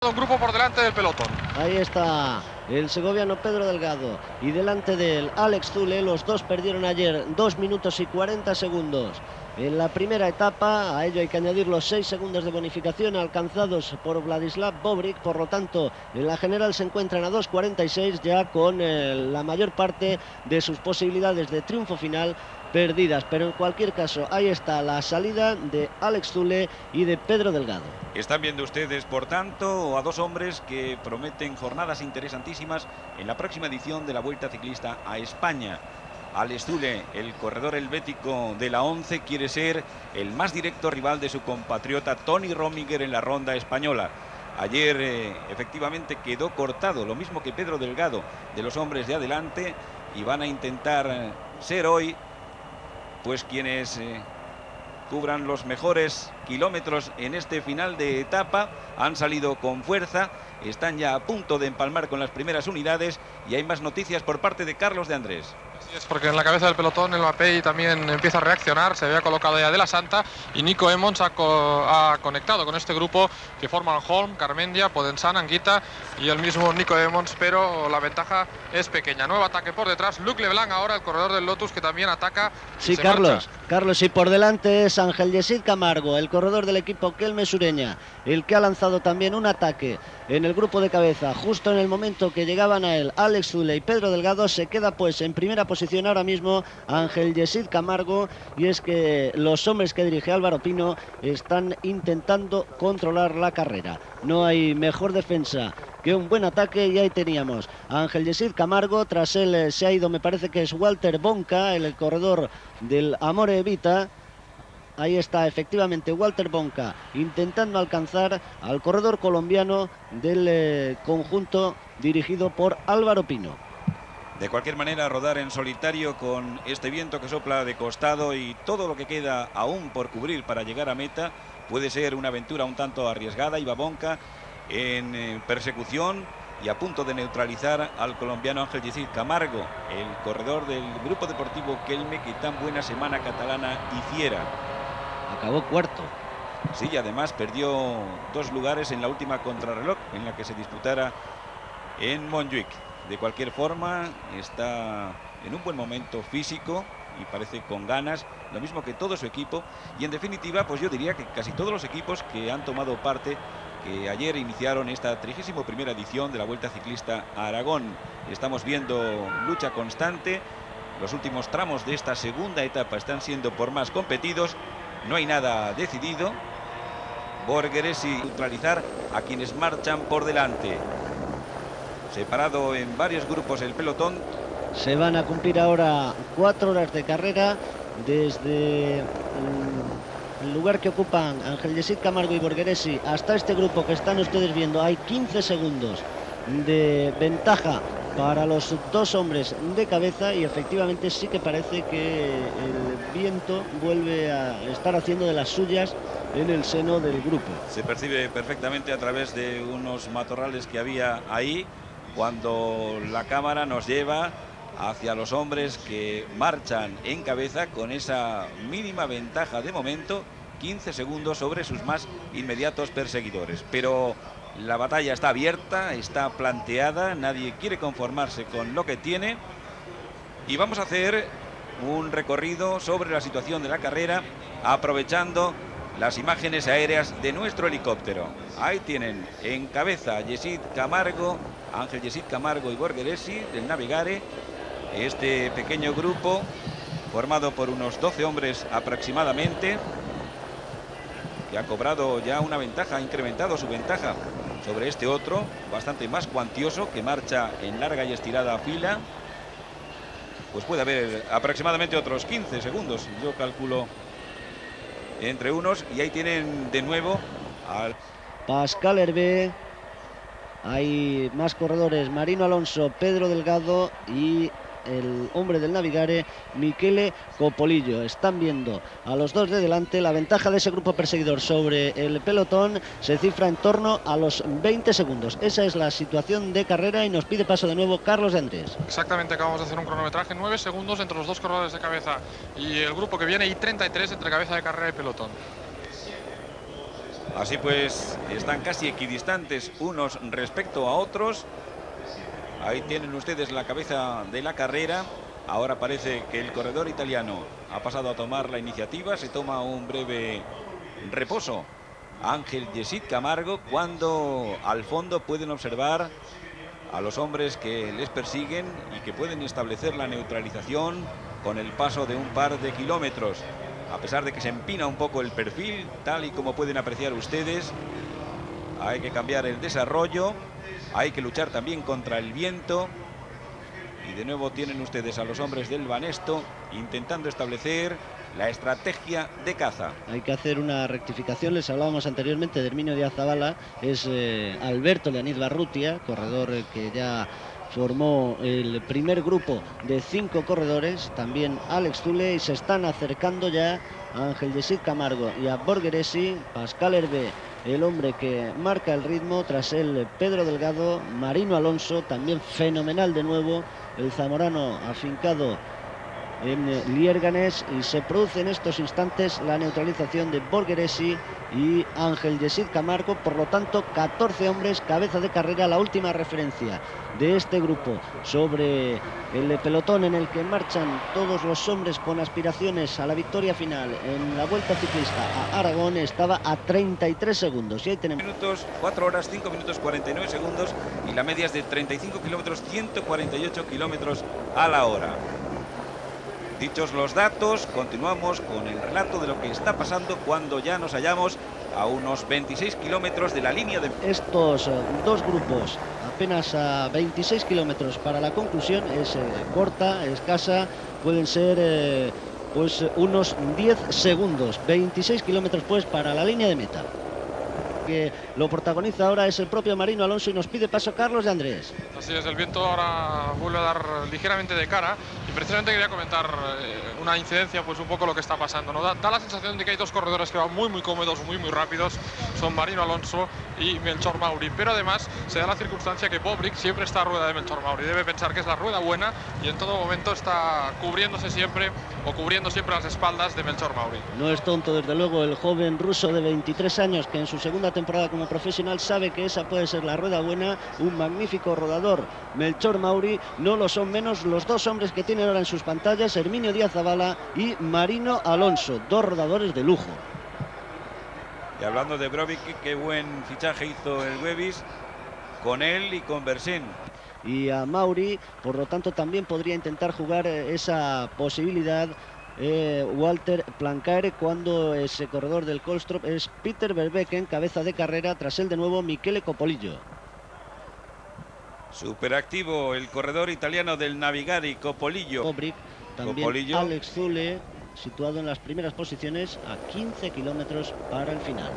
Un grupo por delante del pelotón. Ahí está el segoviano Pedro Delgado y delante de él Alex Zule. Los dos perdieron ayer 2 minutos y 40 segundos en la primera etapa. A ello hay que añadir los 6 segundos de bonificación alcanzados por Vladislav Bobrik. Por lo tanto, en la general se encuentran a 2.46, ya con la mayor parte de sus posibilidades de triunfo final perdidas. Pero en cualquier caso, ahí está la salida de Alex Zule y de Pedro Delgado. Están viendo ustedes, por tanto, a dos hombres que prometen jornadas interesantísimas en la próxima edición de la Vuelta Ciclista a España. Alex Zule, el corredor helvético de la 11, quiere ser el más directo rival de su compatriota Tony Rominger en la ronda española. Ayer efectivamente quedó cortado, lo mismo que Pedro Delgado, de los hombres de adelante, y van a intentar ser hoy pues quienes cubran los mejores kilómetros en este final de etapa. Han salido con fuerza, están ya a punto de empalmar con las primeras unidades y hay más noticias por parte de Carlos de Andrés. Así es, porque en la cabeza del pelotón el Mapei también empieza a reaccionar. Se había colocado ya de la Santa y Nico Emmons ha conectado con este grupo que forman Holm, Carmendia, Podensán, Anguita y el mismo Nico Emmons, pero la ventaja es pequeña. Nuevo ataque por detrás, Luc Leblanc ahora, el corredor del Lotus, que también ataca. Sí, Carlos, y por delante es Ángel Yesid Camargo, el corredor del equipo Kelme Sureña, el que ha lanzado también un ataque en el grupo de cabeza. Justo en el momento que llegaban a él Alex Zule y Pedro Delgado, se queda pues en primera posición ahora mismo Ángel Yesid Camargo, y es que los hombres que dirige Álvaro Pino están intentando controlar la carrera. No hay mejor defensa que un buen ataque, y ahí teníamos a Ángel Yesid Camargo. Tras él se ha ido, me parece que es Walter Bonca, el corredor del Amore Vita. Ahí está efectivamente Walter Bonca intentando alcanzar al corredor colombiano del conjunto dirigido por Álvaro Pino. De cualquier manera, rodar en solitario con este viento que sopla de costado y todo lo que queda aún por cubrir para llegar a meta puede ser una aventura un tanto arriesgada. Iba Bonca en persecución y a punto de neutralizar al colombiano Ángel Yesid Camargo, el corredor del grupo deportivo Kelme, que tan buena semana catalana hiciera. Acabó cuarto. Sí, y además perdió 2 lugares en la última contrarreloj en la que se disputara en Montjuic. De cualquier forma, está en un buen momento físico y parece con ganas, lo mismo que todo su equipo. Y en definitiva, pues yo diría que casi todos los equipos que han tomado parte, que ayer iniciaron esta 31ª edición de la Vuelta Ciclista a Aragón. Estamos viendo lucha constante. Los últimos tramos de esta segunda etapa están siendo por más competidos. No hay nada decidido. Borgeresi neutralizar a quienes marchan por delante. Separado en varios grupos el pelotón. Se van a cumplir ahora 4 horas de carrera desde el lugar que ocupan Ángel Yesid Camargo y Borgeresi hasta este grupo que están ustedes viendo. Hay 15 segundos de ventaja para los 2 hombres de cabeza, y efectivamente sí que parece que el viento vuelve a estar haciendo de las suyas en el seno del grupo. Se percibe perfectamente a través de unos matorrales que había ahí, cuando la cámara nos lleva hacia los hombres que marchan en cabeza con esa mínima ventaja de momento, 15 segundos sobre sus más inmediatos perseguidores. Pero la batalla está abierta, está planteada, nadie quiere conformarse con lo que tiene, y vamos a hacer un recorrido sobre la situación de la carrera aprovechando las imágenes aéreas de nuestro helicóptero. Ahí tienen en cabeza Yesid Camargo, Ángel Yesid Camargo y Borgeresi del Navigare. Este pequeño grupo formado por unos 12 hombres aproximadamente, que ha cobrado ya una ventaja, ha incrementado su ventaja sobre este otro, bastante más cuantioso, que marcha en larga y estirada fila. Pues puede haber aproximadamente otros 15 segundos, yo calculo, entre unos. Y ahí tienen de nuevo al Pascal Hervé. Hay más corredores: Marino Alonso, Pedro Delgado y el hombre del Navigare, Michele Copolillo. Están viendo a los 2 de delante. La ventaja de ese grupo perseguidor sobre el pelotón se cifra en torno a los 20 segundos. Esa es la situación de carrera, y nos pide paso de nuevo Carlos de Andrés. Exactamente, acabamos de hacer un cronometraje, 9 segundos entre los 2 corredores de cabeza y el grupo que viene, y 33 entre cabeza de carrera y pelotón. Así pues, están casi equidistantes unos respecto a otros. Ahí tienen ustedes la cabeza de la carrera. Ahora parece que el corredor italiano ha pasado a tomar la iniciativa. Se toma un breve reposo Ángel Yesid Camargo, cuando al fondo pueden observar a los hombres que les persiguen y que pueden establecer la neutralización con el paso de un par de kilómetros. A pesar de que se empina un poco el perfil, tal y como pueden apreciar ustedes, hay que cambiar el desarrollo, hay que luchar también contra el viento. Y de nuevo tienen ustedes a los hombres del Banesto intentando establecer la estrategia de caza. Hay que hacer una rectificación, les hablábamos anteriormente de Herminio Díaz Zabala, es Alberto Leonid Barrutia, corredor que ya formó el primer grupo de 5 corredores, también Alex Zule, y se están acercando ya a Ángel Yesid Camargo y a Borghese. Pascal Hervé, el hombre que marca el ritmo, tras él Pedro Delgado, Marino Alonso, también fenomenal de nuevo, el zamorano afincado en Liérganes, y se produce en estos instantes la neutralización de Borghese y Ángel Yesid Camargo. Por lo tanto, 14 hombres, cabeza de carrera, la última referencia de este grupo sobre el pelotón en el que marchan todos los hombres con aspiraciones a la victoria final en la Vuelta Ciclista a Aragón. Estaba a 33 segundos y ahí tenemos 4 horas 5 minutos 49 segundos y la media es de 35 kilómetros, 148 kilómetros a la hora. Dichos los datos, continuamos con el relato de lo que está pasando cuando ya nos hallamos a unos 26 kilómetros de la línea de... Estos dos grupos apenas a 26 kilómetros para la conclusión. Es corta, escasa, pueden ser pues unos 10 segundos. 26 kilómetros pues para la línea de meta. Que lo protagoniza ahora es el propio Marino Alonso y nos pide paso Carlos de Andrés. Así es, el viento ahora vuelve a dar ligeramente de cara y precisamente quería comentar una incidencia, pues un poco lo que está pasando, ¿no? Da la sensación de que hay dos corredores que van muy cómodos, muy rápidos, son Marino Alonso y Melchor Mauri, pero además se da la circunstancia que Bobrik siempre está a rueda de Melchor Mauri, debe pensar que es la rueda buena y en todo momento está cubriéndose siempre o cubriendo siempre las espaldas de Melchor Mauri. No es tonto desde luego el joven ruso de 23 años que en su segunda temporada como profesional sabe que esa puede ser la rueda buena, un magnífico rodador Melchor Mauri. No lo son menos los dos hombres que tienen ahora en sus pantallas, Herminio Díaz Zabala y Marino Alonso, dos rodadores de lujo. Y hablando de Brovik, qué buen fichaje hizo el Webis con él y con Bersin. Y a Mauri, por lo tanto, también podría intentar jugar esa posibilidad Walter Plancaere, cuando ese corredor del Kolstrop es Peter Verbeeken, cabeza de carrera, tras él de nuevo Michele Copolillo. Superactivo el corredor italiano del Navigari, Copolillo. Bobrik, también Copolillo. Alex Zule, situado en las primeras posiciones a 15 kilómetros para el final.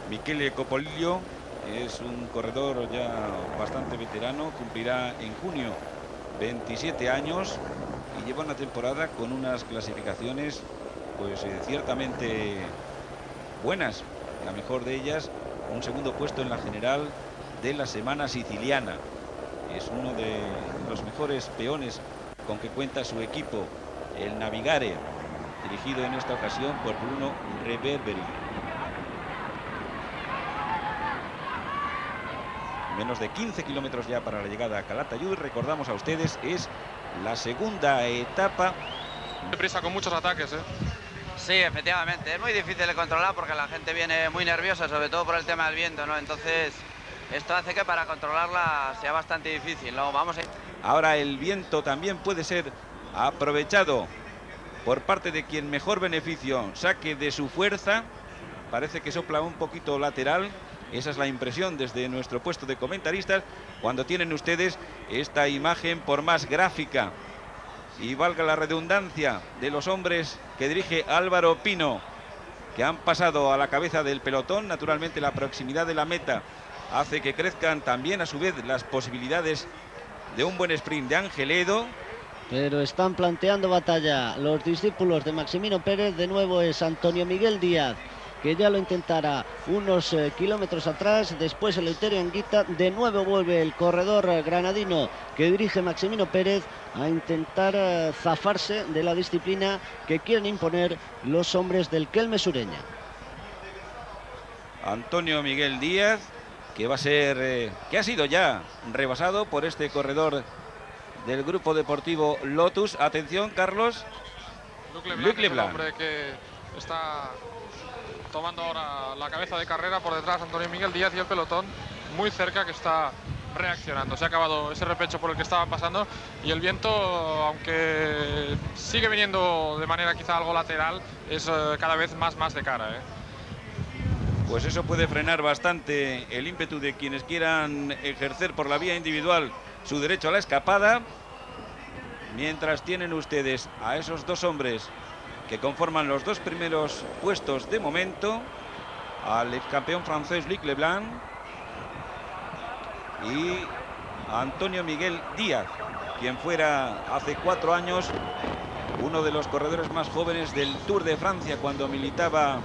Michele Copolillo es un corredor ya bastante veterano, cumplirá en junio 27 años y lleva una temporada con unas clasificaciones pues ciertamente buenas. La mejor de ellas, un segundo puesto en la general de la Semana Siciliana. Es uno de los mejores peones con que cuenta su equipo, el Navigare, dirigido en esta ocasión por Bruno Reverberi. Menos de 15 kilómetros ya para la llegada a Calatayud. Recordamos a ustedes, es la segunda etapa. Deprisa con muchos ataques, Sí, efectivamente. Es muy difícil de controlar porque la gente viene muy nerviosa, sobre todo por el tema del viento, ¿no? Entonces, esto hace que para controlarla sea bastante difícil, ¿no? Vamos a... Ahora el viento también puede ser aprovechado por parte de quien mejor beneficio saque de su fuerza. Parece que sopla un poquito lateral. Esa es la impresión desde nuestro puesto de comentaristas cuando tienen ustedes esta imagen, por más gráfica y valga la redundancia, de los hombres que dirige Álvaro Pino, que han pasado a la cabeza del pelotón. Naturalmente la proximidad de la meta hace que crezcan también a su vez las posibilidades de un buen sprint de Angeledo. Pero están planteando batalla los discípulos de Maximino Pérez. De nuevo es Antonio Miguel Díaz, que ya lo intentará unos kilómetros atrás. Después Eleuterio Anguita. De nuevo vuelve el corredor granadino que dirige Maximino Pérez a intentar zafarse de la disciplina que quieren imponer los hombres del Kelme Sureña. Antonio Miguel Díaz, que va a ser, que ha sido ya rebasado por este corredor del grupo deportivo Lotus. Atención, Carlos. Luc Leblanc es el hombre que está tomando ahora la cabeza de carrera. Por detrás Antonio Miguel Díaz y el pelotón muy cerca que está reaccionando. Se ha acabado ese repecho por el que estaban pasando y el viento, aunque sigue viniendo de manera quizá algo lateral, es cada vez más de cara, ¿eh? Pues eso puede frenar bastante el ímpetu de quienes quieran ejercer por la vía individual su derecho a la escapada. Mientras tienen ustedes a esos dos hombres que conforman los dos primeros puestos de momento, al ex campeón francés Luc Leblanc y a Antonio Miguel Díaz, quien fuera hace 4 años uno de los corredores más jóvenes del Tour de Francia cuando militaba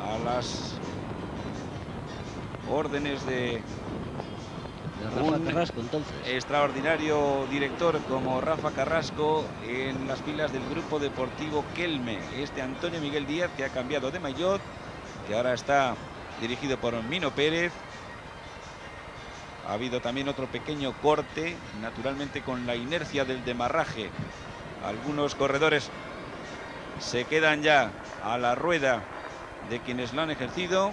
a las órdenes de Rafa Carrasco, entonces. Extraordinario director como Rafa Carrasco en las filas del grupo deportivo Kelme. Este Antonio Miguel Díaz, que ha cambiado de maillot, que ahora está dirigido por Mino Pérez. Ha habido también otro pequeño corte, naturalmente con la inercia del demarraje. Algunos corredores se quedan ya a la rueda de quienes lo han ejercido.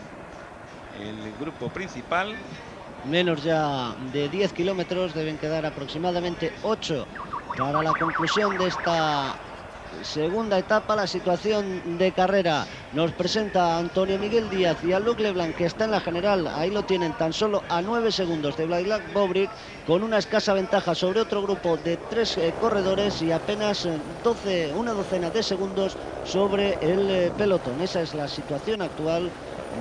El grupo principal. Menos ya de 10 kilómetros, deben quedar aproximadamente 8 para la conclusión de esta segunda etapa. La situación de carrera nos presenta a Antonio Miguel Díaz y a Luc Leblanc, que está en la general. Ahí lo tienen, tan solo a 9 segundos de Vladimir Bobrick, con una escasa ventaja sobre otro grupo de 3 corredores y apenas una docena de segundos sobre el pelotón. Esa es la situación actual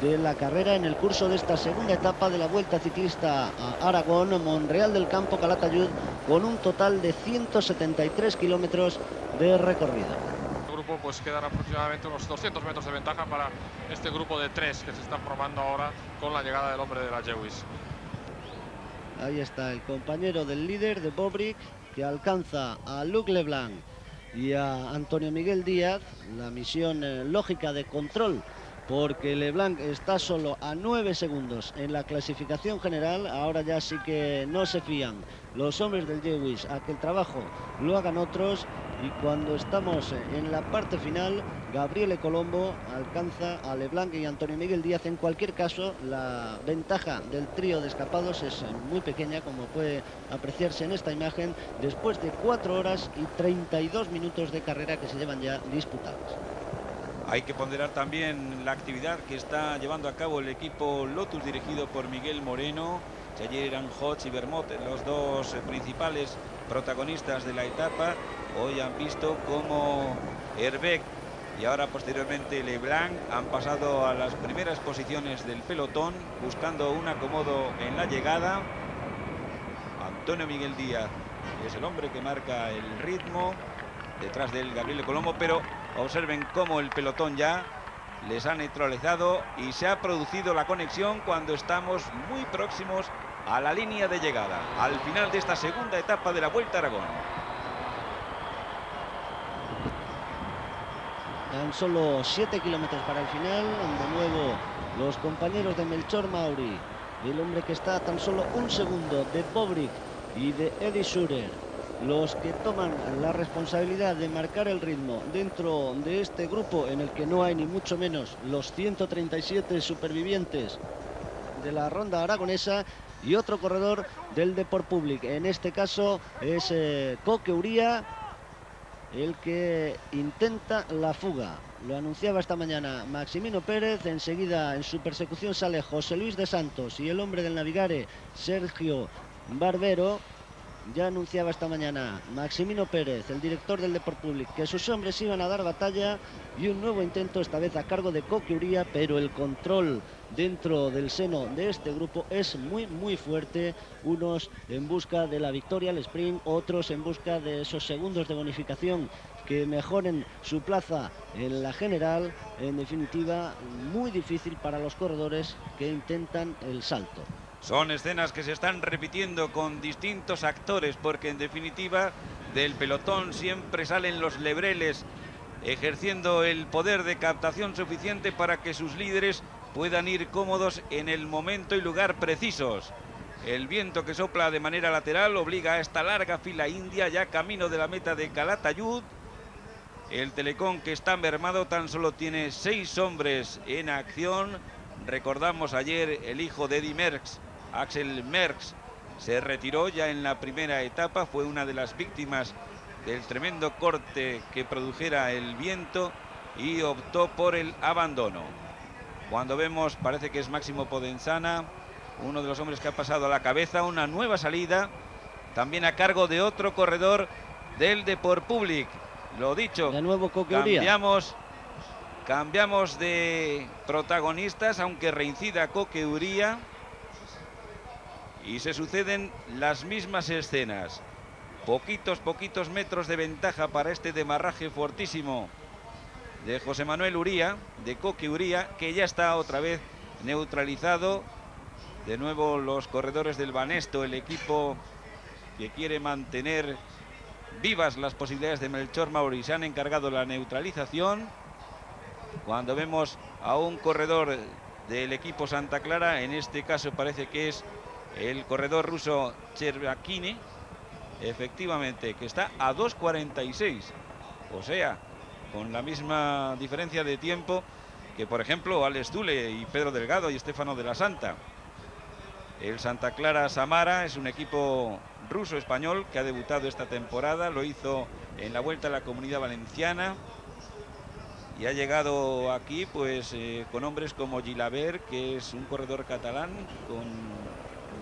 de la carrera en el curso de esta segunda etapa de la Vuelta Ciclista a Aragón, Monreal del Campo, Calatayud, con un total de 173 kilómetros de recorrido. El grupo pues quedará aproximadamente unos 200 metros de ventaja para este grupo de 3 que se están formando ahora con la llegada del hombre de la Lewis. Ahí está el compañero del líder, de Bobrick, que alcanza a Luc Leblanc y a Antonio Miguel Díaz. La misión lógica de control, porque Leblanc está solo a 9 segundos en la clasificación general. Ahora ya sí que no se fían los hombres del Lewis a que el trabajo lo hagan otros, y cuando estamos en la parte final, Gabriele Colombo alcanza a Leblanc y Antonio Miguel Díaz. En cualquier caso, la ventaja del trío de escapados es muy pequeña, como puede apreciarse en esta imagen, después de 4 horas y 32 minutos de carrera que se llevan ya disputados. Hay que ponderar también la actividad que está llevando a cabo el equipo Lotus, dirigido por Miguel Moreno. Ayer eran Hodge y Vermont los dos principales protagonistas de la etapa. Hoy han visto cómo Herbeck y ahora posteriormente Leblanc han pasado a las primeras posiciones del pelotón, buscando un acomodo en la llegada. Antonio Miguel Díaz es el hombre que marca el ritmo, detrás del Gabriele Colombo, pero observen cómo el pelotón ya les ha neutralizado y se ha producido la conexión cuando estamos muy próximos a la línea de llegada, al final de esta segunda etapa de la Vuelta a Aragón. Tan solo 7 kilómetros para el final. De nuevo los compañeros de Melchor Mauri, el hombre que está a tan solo 1 segundo de Bobrick y de Eddie Schurer, los que toman la responsabilidad de marcar el ritmo dentro de este grupo, en el que no hay ni mucho menos los 137 supervivientes de la ronda aragonesa, y otro corredor del Deport Public. En este caso es Coque Uría el que intenta la fuga. Lo anunciaba esta mañana Maximino Pérez. Enseguida en su persecución sale José Luis de Santos y el hombre del Navigare, Sergio Barbero. Ya anunciaba esta mañana Maximino Pérez, el director del Deport Public, que sus hombres iban a dar batalla, y un nuevo intento, esta vez a cargo de Coque Uría, pero el control dentro del seno de este grupo es muy fuerte. Unos en busca de la victoria al sprint, otros en busca de esos segundos de bonificación que mejoren su plaza en la general. En definitiva, muy difícil para los corredores que intentan el salto. Son escenas que se están repitiendo con distintos actores, porque en definitiva del pelotón siempre salen los lebreles, ejerciendo el poder de captación suficiente para que sus líderes puedan ir cómodos en el momento y lugar precisos. El viento que sopla de manera lateral obliga a esta larga fila india ya camino de la meta de Calatayud. El Telecom, que está mermado, tan solo tiene 6 hombres en acción. Recordamos ayer el hijo de Eddy Merckx, Axel Merckx, se retiró ya en la primera etapa, fue una de las víctimas del tremendo corte que produjera el viento y optó por el abandono. Cuando vemos, parece que es Máximo Podensana, uno de los hombres que ha pasado a la cabeza, una nueva salida, también a cargo de otro corredor del Deport Public. Lo dicho, de nuevo Coque Uría. Cambiamos de protagonistas, aunque reincida Coque Uría. Y se suceden las mismas escenas. Poquitos metros de ventaja para este demarraje fortísimo de José Manuel Uría, de Coque Uría, que ya está otra vez neutralizado. De nuevo los corredores del Banesto, el equipo que quiere mantener vivas las posibilidades de Melchor Mauri, se han encargado la neutralización. Cuando vemos a un corredor del equipo Santa Clara, en este caso parece que es el corredor ruso Chervakine, efectivamente, que está a 2:46, o sea, con la misma diferencia de tiempo que, por ejemplo, Alex Dule y Pedro Delgado y Estefano de la Santa. El Santa Clara Samara es un equipo ruso-español que ha debutado esta temporada, lo hizo en la Vuelta a la Comunidad Valenciana y ha llegado aquí pues con hombres como Gilabert, que es un corredor catalán con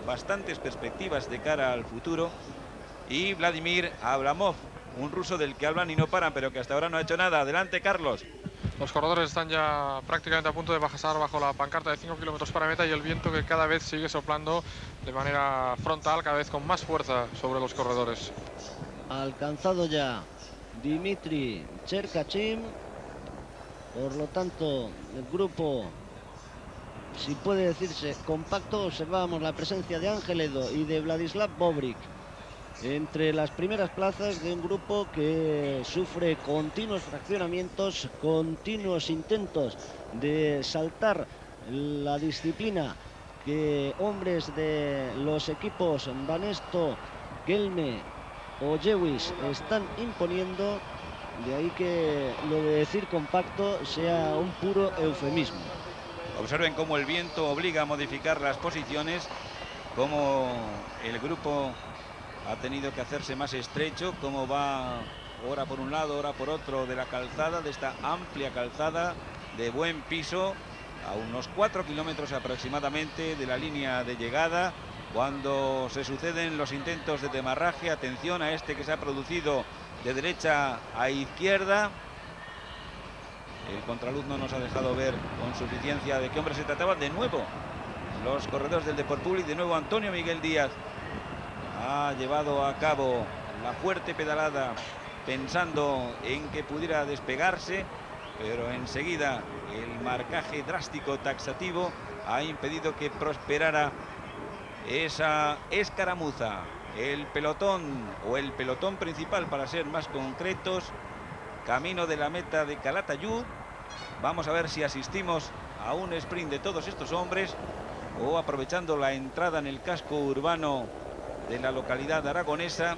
bastantes perspectivas de cara al futuro, y Vladimir Abramov, un ruso del que hablan y no paran, pero que hasta ahora no ha hecho nada. Adelante, Carlos. Los corredores están ya prácticamente a punto de pasar bajo la pancarta de 5 kilómetros para meta y el viento que cada vez sigue soplando de manera frontal, cada vez con más fuerza sobre los corredores. Alcanzado ya Dimitri Cherkachin. Por lo tanto, el grupo, si puede decirse compacto, observábamos la presencia de Ángel Edo y de Vladislav Bobrik entre las primeras plazas de un grupo que sufre continuos fraccionamientos, continuos intentos de saltar la disciplina que hombres de los equipos Banesto, Kelme o Jewis están imponiendo. De ahí que lo de decir compacto sea un puro eufemismo. Observen cómo el viento obliga a modificar las posiciones, cómo el grupo ha tenido que hacerse más estrecho, cómo va ora por un lado, ora por otro de la calzada, de esta amplia calzada de buen piso, a unos 4 kilómetros aproximadamente de la línea de llegada. Cuando se suceden los intentos de demarraje, atención a este que se ha producido de derecha a izquierda. El contraluz no nos ha dejado ver con suficiencia de qué hombre se trataba. De nuevo los corredores del Deport Public, de nuevo Antonio Miguel Díaz ha llevado a cabo la fuerte pedalada pensando en que pudiera despegarse, pero enseguida el marcaje drástico taxativo ha impedido que prosperara esa escaramuza. El pelotón, o el pelotón principal para ser más concretos, camino de la meta de Calatayud. Vamos a ver si asistimos a un sprint de todos estos hombres o, aprovechando la entrada en el casco urbano de la localidad aragonesa,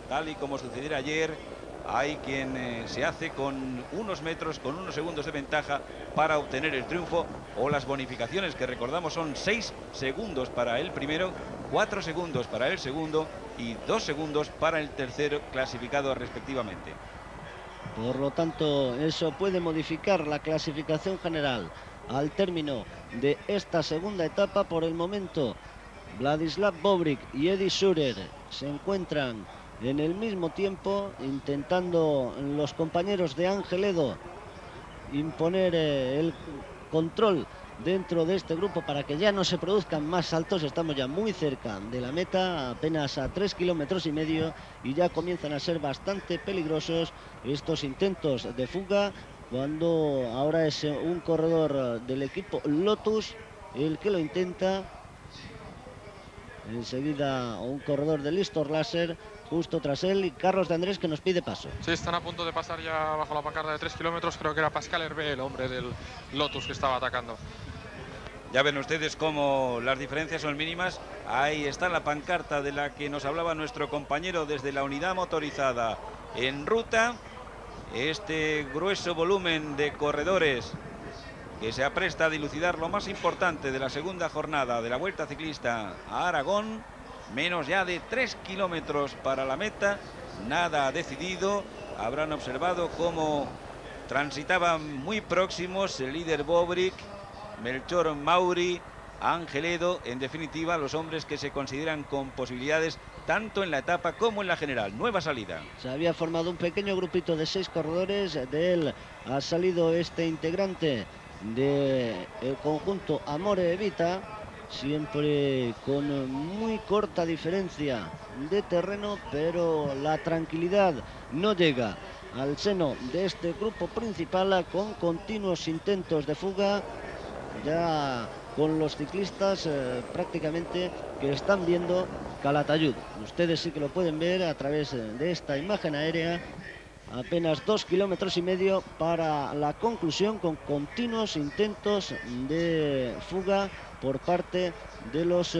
tal y como sucediera ayer, hay quien se hace con unos metros, con unos segundos de ventaja para obtener el triunfo o las bonificaciones, que recordamos son 6 segundos para el primero, 4 segundos para el segundo y 2 segundos para el tercero clasificado respectivamente. Por lo tanto, eso puede modificar la clasificación general al término de esta segunda etapa. Por el momento, Vladislav Bobrik y Eddy Surer se encuentran en el mismo tiempo, intentando los compañeros de Ángel Edo imponer el control dentro de este grupo para que ya no se produzcan más saltos. Estamos ya muy cerca de la meta, apenas a 3,5 kilómetros, y ya comienzan a ser bastante peligrosos estos intentos de fuga, cuando ahora es un corredor del equipo Lotus el que lo intenta. Enseguida un corredor del Listor Láser justo tras él, y Carlos de Andrés, que nos pide paso. Sí, están a punto de pasar ya bajo la pancarta de 3 kilómetros. Creo que era Pascal Hervé, el hombre del Lotus, que estaba atacando. Ya ven ustedes cómo las diferencias son mínimas. Ahí está la pancarta de la que nos hablaba nuestro compañero desde la unidad motorizada en ruta. Este grueso volumen de corredores que se apresta a dilucidar lo más importante de la segunda jornada de la Vuelta Ciclista a Aragón. Menos ya de 3 kilómetros para la meta. Nada decidido. Habrán observado cómo transitaban muy próximos el líder Bobrick, Melchor Mauri, Ángel, en definitiva los hombres que se consideran con posibilidades tanto en la etapa como en la general. Nueva salida. Se había formado un pequeño grupito de 6 corredores. De él ha salido este integrante del conjunto Amore Vita, siempre con muy corta diferencia de terreno, pero la tranquilidad no llega al seno de este grupo principal, con continuos intentos de fuga, ya con los ciclistas prácticamente que están viendo Calatayud. Ustedes sí que lo pueden ver a través de esta imagen aérea. Apenas 2,5 kilómetros para la conclusión, con continuos intentos de fuga por parte de los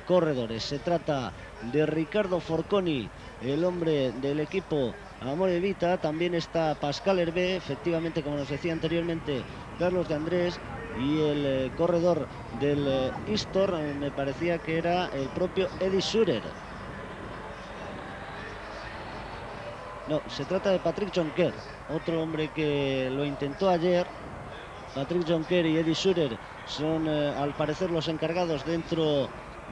corredores. Se trata de Ricardo Forconi, el hombre del equipo Amore Vita. También está Pascal Hervé, efectivamente, como nos decía anteriormente, Carlos de Andrés, y el corredor del Istor me parecía que era el propio Eddy Surer. No, se trata de Patrick Jonker, otro hombre que lo intentó ayer. Patrick Jonker y Eddy Surer son al parecer los encargados dentro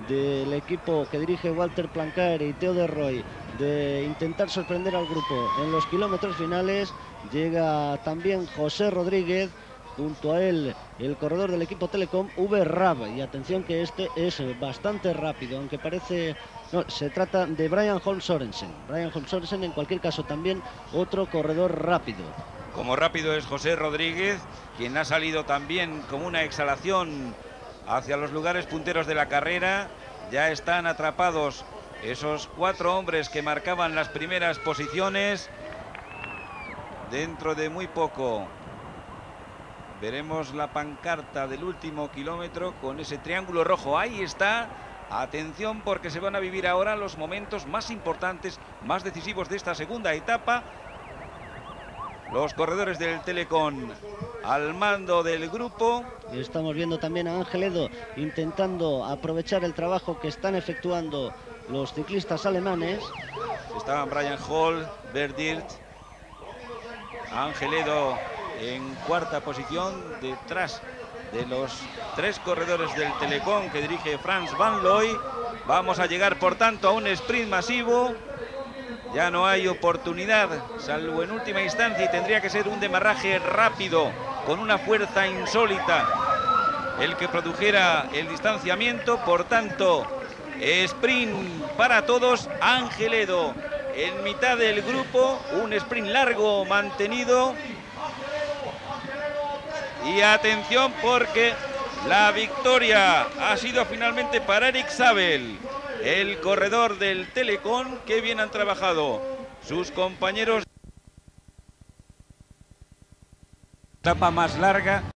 del equipo que dirige Walter Plancaer y Theo de Roy de intentar sorprender al grupo en los kilómetros finales. Llega también José Rodríguez, junto a él el corredor del equipo Telecom, V. Rab, y atención que este es bastante rápido, aunque parece... No, se trata de Brian Holm Sorensen. Brian Holm Sorensen, en cualquier caso, también otro corredor rápido. Como rápido es José Rodríguez, quien ha salido también como una exhalación hacia los lugares punteros de la carrera. Ya están atrapados esos 4 hombres que marcaban las primeras posiciones. Dentro de muy poco veremos la pancarta del último kilómetro con ese triángulo rojo. Ahí está. Atención, porque se van a vivir ahora los momentos más importantes, más decisivos de esta segunda etapa. Los corredores del Telecom al mando del grupo. Estamos viendo también a Ángel Edo intentando aprovechar el trabajo que están efectuando los ciclistas alemanes. Estaban Brian Hall, Verdirt, Ángel Edo en cuarta posición, detrás de los 3 corredores del Telecom que dirige Frans Van Looy. Vamos a llegar, por tanto, a un sprint masivo. Ya no hay oportunidad, salvo en última instancia, y tendría que ser un demarraje rápido, con una fuerza insólita, el que produjera el distanciamiento. Por tanto, sprint para todos. Ángel Edo en mitad del grupo, un sprint largo mantenido. Y atención, porque la victoria ha sido finalmente para Erik Zabel, el corredor del Telecom. Que bien han trabajado sus compañeros. Etapa más larga.